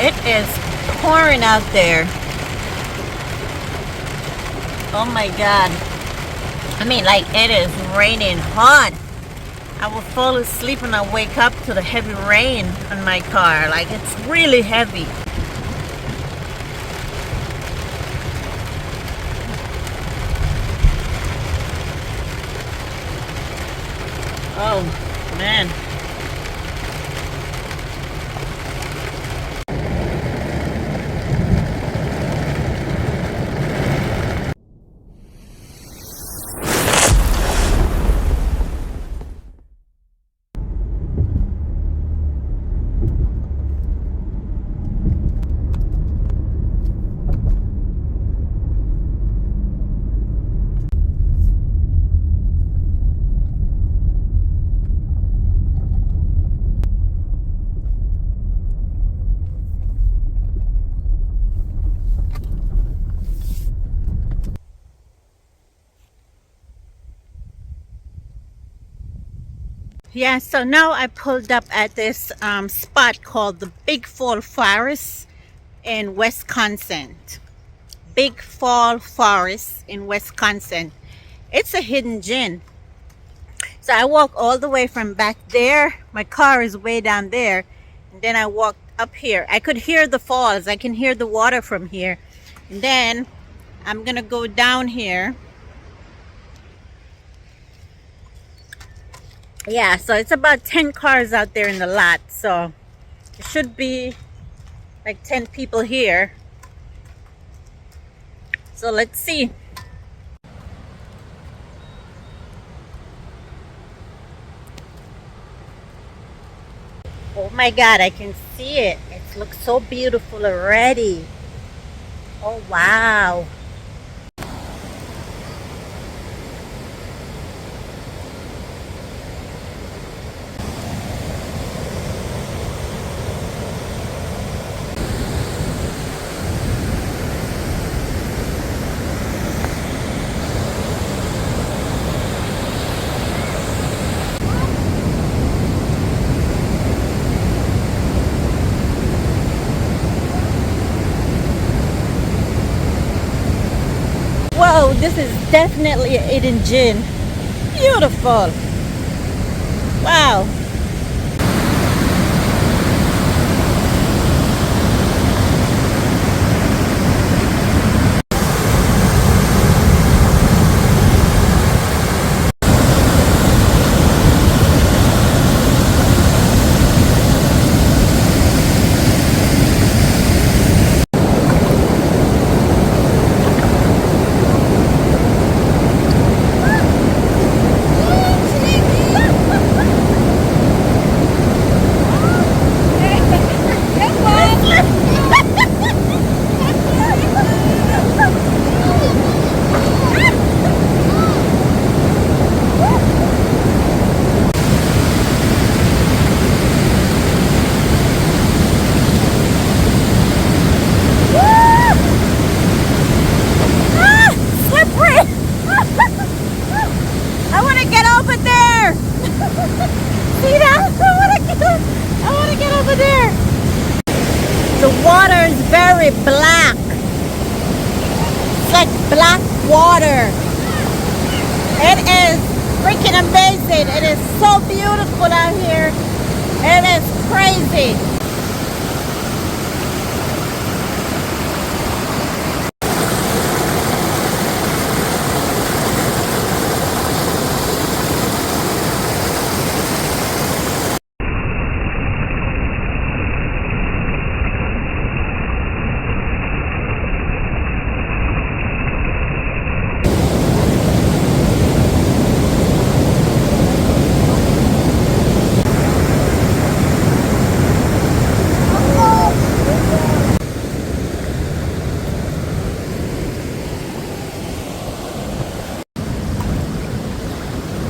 It is pouring out there. Oh my God. I mean, like, it is raining hard. I will fall asleep and I wake up to the heavy rain on my car. Like, it's really heavy. Oh, man. Yeah, so now I pulled up at this spot called the Big Fall Forest in Wisconsin. Big Fall Forest in Wisconsin. It's a hidden gem. So I walk all the way from back there. My car is way down there. And then I walked up here. I could hear the falls. I can hear the water from here. And then I'm going to go down here. Yeah, so it's about 10 cars out there in the lot. So it should be like 10 people here. So let's see. Oh my God, I can see it. It looks so beautiful already. Oh wow. Whoa, this is definitely a hidden gem. Beautiful. Wow. The water is very black. It's like black water. It is freaking amazing. It is so beautiful out here. It is crazy.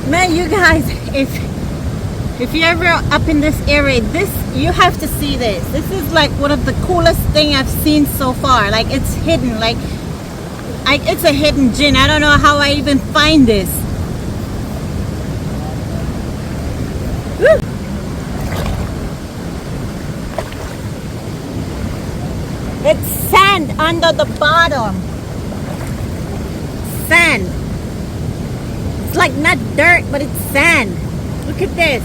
Man, you guys, if you're ever up in this area, you have to see this. This is like one of the coolest thing I've seen so far. Like, it's hidden. Like, it's a hidden gem. I don't know how I even find this. Woo! under the bottom. Sand. It's like not dirt, but it's sand. Look at this.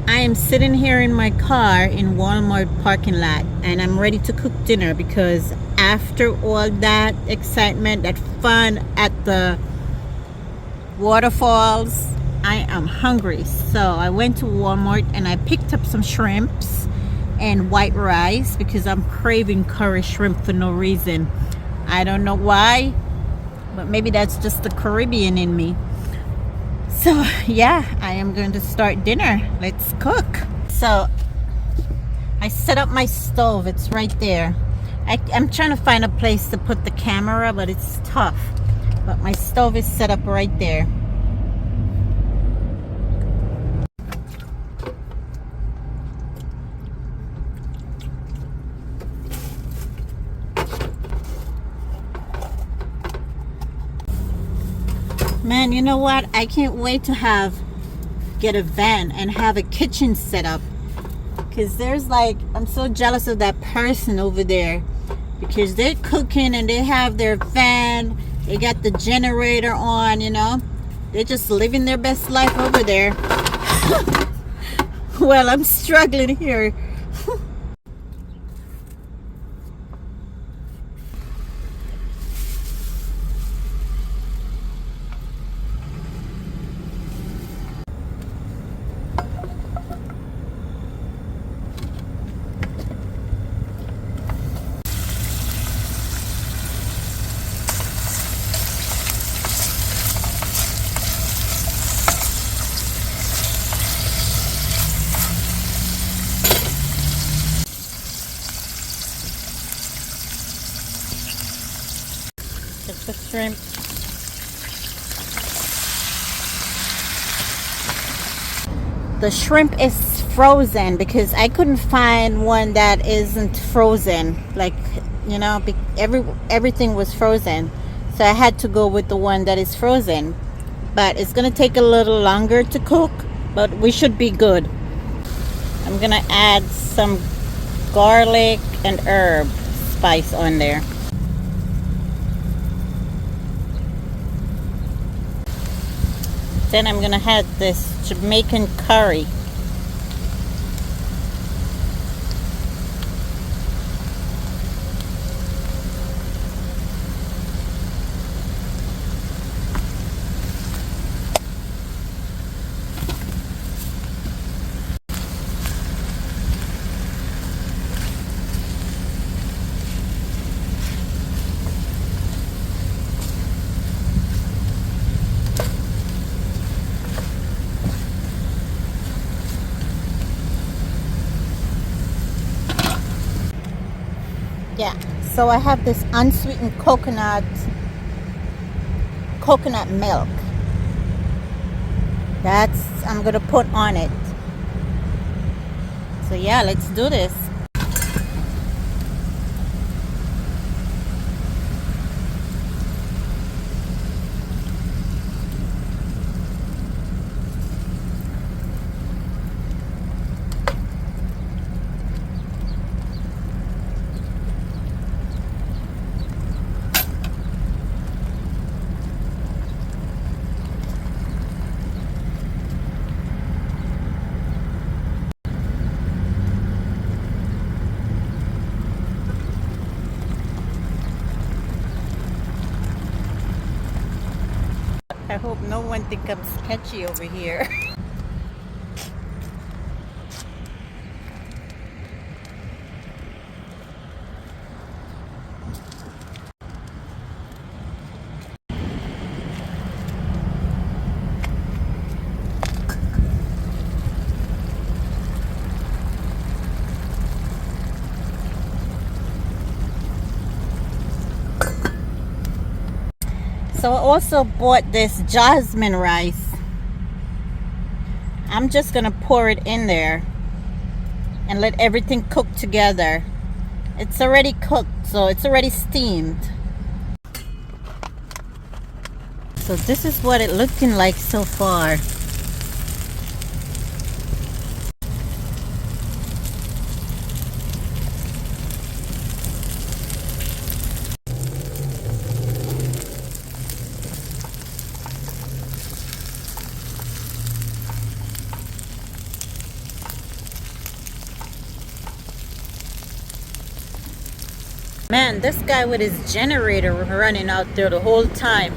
I am sitting here in my car in Walmart parking lot, and I'm ready to cook dinner because after all that excitement, that fun at the waterfalls, I am hungry. So I went to Walmart and I picked up some shrimps and white rice because I'm craving curry shrimp for no reason. I don't know why, but maybe that's just the Caribbean in me. So yeah, I am going to start dinner. Let's cook. So I set up my stove. It's right there. I'm trying to find a place to put the camera, but it's tough. But my stove is set up right there. Man, you know what? I can't wait to get a van and have a kitchen set up. Because there's I'm so jealous of that person over there. Because they're cooking and they have their van. They got the generator on, you know. They're just living their best life over there. Well, I'm struggling here. Just the shrimp. The shrimp is frozen because I couldn't find one that isn't frozen. You know, everything was frozen. So I had to go with the one that is frozen. But it's going to take a little longer to cook, but we should be good. I'm going to add some garlic and herb spice on there. Then I'm going to add this Jamaican curry. Yeah, so I have this unsweetened coconut milk. That's I'm gonna put on it. So yeah, let's do this. I hope no one thinks I'm sketchy over here. So I also bought this jasmine rice. I'm just gonna pour it in there and let everything cook together. It's already cooked, so it's already steamed. So this is what it's looking like so far. Man, this guy with his generator running out there the whole time.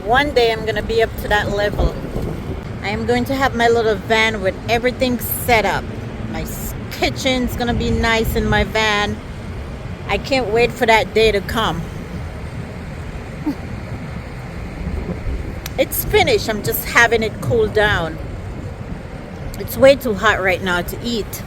One day I'm gonna be up to that level. I am going to have my little van with everything set up. My kitchen's gonna be nice in my van. I can't wait for that day to come. It's finished. I'm just having it cool down. It's way too hot right now to eat.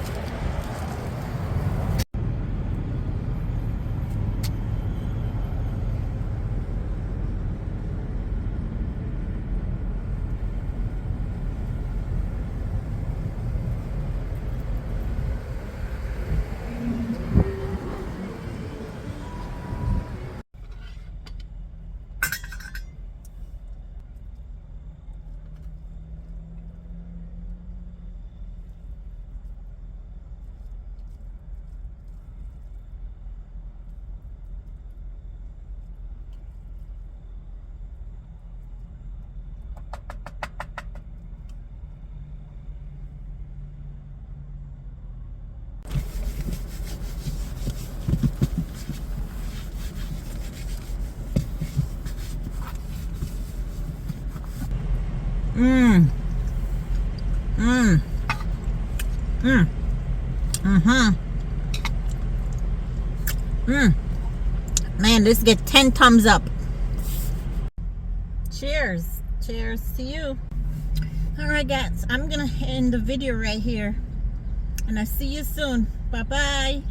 Mmm. Mmm. Mmm. Mm-hmm. Mmm. Man, this get 10 thumbs up. Cheers. Cheers to you. Alright guys, I'm gonna end the video right here. And I'll see you soon. Bye-bye.